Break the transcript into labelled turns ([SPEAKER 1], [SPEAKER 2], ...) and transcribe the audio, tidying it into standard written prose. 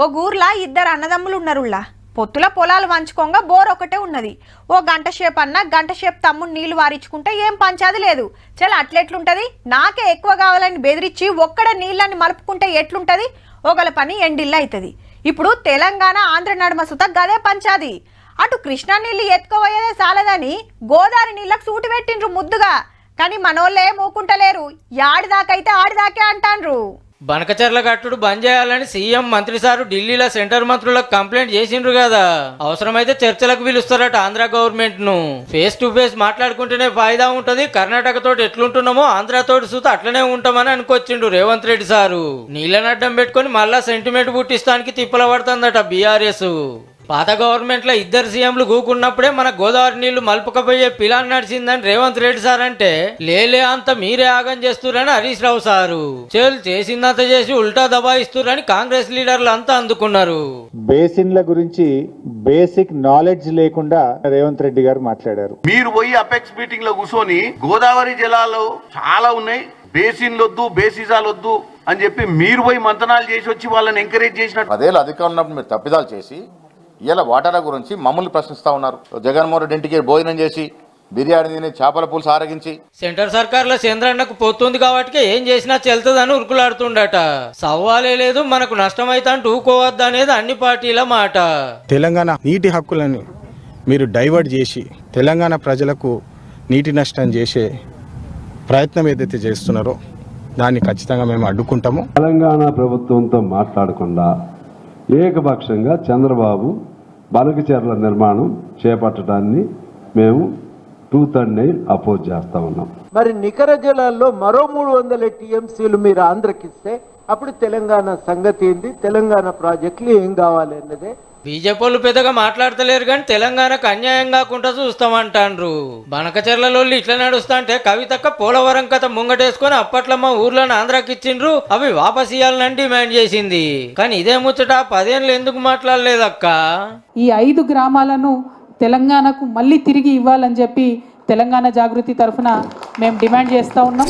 [SPEAKER 1] ఓ ఊర్లా ఇద్దరు అన్నదమ్ములు ఉన్నారులా. పొత్తుల పొలాలు వంచుకోగా బోర్ ఒకటే ఉన్నది. ఓ గంట సేపు అన్న గంట సేపు తమ్ముడు నీళ్లు వారించుకుంటే ఏం పంచాది లేదు. చల్ అట్లెట్లుంటది, నాకే ఎక్కువ కావాలని బెదిరించి ఒక్కడ నీళ్ళని మలుపుకుంటే ఎట్లుంటది? ఒకల పని ఎండిల్లు అవుతుంది. ఇప్పుడు తెలంగాణ ఆంధ్ర నడుమ సుత గదే పంచాది. అటు కృష్ణా నీళ్ళు ఎత్తుకోబోయేదే సాలదని గోదావరి నీళ్ళకు సూటి పెట్టిండ్రు ముద్దుగా. కానీ మనోళ్ళే మూకుంటలేరు. యాడిదాకైతే ఆడిదాకే అంటాన్రు.
[SPEAKER 2] బనకచర్ల కట్టుడు బంద్ చేయాలని సీఎం మంత్రి సారు ఢిల్లీలో సెంటర్ మంత్రులకు కంప్లైంట్ చేసిండ్రు కదా. అవసరమైతే చర్చలకు పిలుస్తారట ఆంధ్ర గవర్నమెంట్ ను. ఫేస్ టు ఫేస్ మాట్లాడుకుంటేనే ఫాయిదా ఉంటది. కర్ణాటక తోటి ఎట్లుంటున్నామో ఆంధ్ర తోటి సూత అట్లనే ఉంటామని అనుకొచ్చిండు రేవంత్ రెడ్డి సారు. నీళ్ళని అడ్డం పెట్టుకుని మళ్ళా సెంటిమెంట్ పుట్టిస్తానికి తిప్పల పడుతుందట బీఆర్ఎస్. పాత గవర్నమెంట్ లో ఇద్దరు సీఎంలు కూకున్నప్పుడే మన గోదావరి నీళ్లు మలుపుకపోయే పిలాన్ నడిచిందని రేవంత్ రెడ్డి సార్ అంటే, లేలే అంత మీరే ఆగం చేస్తురని హరీష్ రావు సారు. చేసిందంత చేసి ఉల్టా దబాయిస్తురని కాంగ్రెస్ లీడర్లు అంతా అందుకున్నారు.
[SPEAKER 3] బేసిన్ల గురించి బేసిక్ నాలెడ్జ్ లేకుండా రేవంత్ రెడ్డి గారు మాట్లాడారు.
[SPEAKER 4] మీరు పోయి అపెక్స్ మీటింగ్ లో కూర్చొని గోదావరి జలాలు చాలా ఉన్నాయి, బేసిన్లు వద్దు, బేసిజాలు వద్దు అని చెప్పి మీరు పోయి మంతనాలు చేసి వచ్చి వాళ్ళని ఎంకరేజ్ చేసినట్టు.
[SPEAKER 5] 10 ఏళ్ళు అధికారం ఉన్నప్పుడు మీరు తప్పిదాలు చేసి ఇలా వాటాల గురించి మమ్మల్ని ప్రశ్నిస్తా ఉన్నారు. జగన్మోహన్ రెడ్డి ఇంటికి భోజనం చేసి బిర్యానీ తిని చేపల పులుసు ఆరగించి
[SPEAKER 2] సెంటర్ సర్కార్లో చంద్రన్నకు పోతుంది కాబట్టి ఏం చేసినా చెల్తదని ఉరుకులాడుతుండట. సవ్వాలే లేదు, మనకు నష్టమైతే అంటూ ఊకోవద్దు అనేది అన్ని పార్టీల మాట.
[SPEAKER 6] తెలంగాణ నీటి హక్కులను మీరు డైవర్ట్ చేసి తెలంగాణ ప్రజలకు నీటి నష్టం చేసే ప్రయత్నం ఏదైతే చేస్తున్నారో దాన్ని ఖచ్చితంగా మేము అడ్డుకుంటాము.
[SPEAKER 7] తెలంగాణ ప్రభుత్వంతో మాట్లాడకుండా ఏకపక్షంగా చంద్రబాబు బనకచెర్ల నిర్మాణం చేపట్టడాన్ని మేము 2/3 అపోజ్ చేస్తా ఉన్నాం.
[SPEAKER 8] మరి నికర జలాల్లో మరో 300 టీఎంసీలు మీరు ఆంధ్రకిస్తే అప్పుడు తెలంగాణ సంగతి ఏంది, తెలంగాణ ప్రాజెక్టులు ఏం కావాలి అన్నదే.
[SPEAKER 2] బీజేపీలు పెద్దగా మాట్లాడతలేరు కానీ తెలంగాణకు అన్యాయం కాకుండా చూస్తామంటాండ్రు. బనకచెర్లలో ఇట్లా నడుస్తాంటే కవితక్క పోలవరం కథ ముంగటేసుకొని అప్పట్లో మా ఊర్లను ఆంధ్రాకి ఇచ్చిండ్రు, అవి వాపస్ ఇయ్యాలని డిమాండ్ చేసింది. కానీ ఇదే ముచ్చట 10 ఏళ్ళు ఎందుకు మాట్లాడలేదక్క?
[SPEAKER 9] ఈ 5 గ్రామాలను తెలంగాణకు మళ్ళీ తిరిగి ఇవ్వాలని చెప్పి తెలంగాణ జాగృతి తరఫున మేము డిమాండ్ చేస్తూ ఉన్నాం.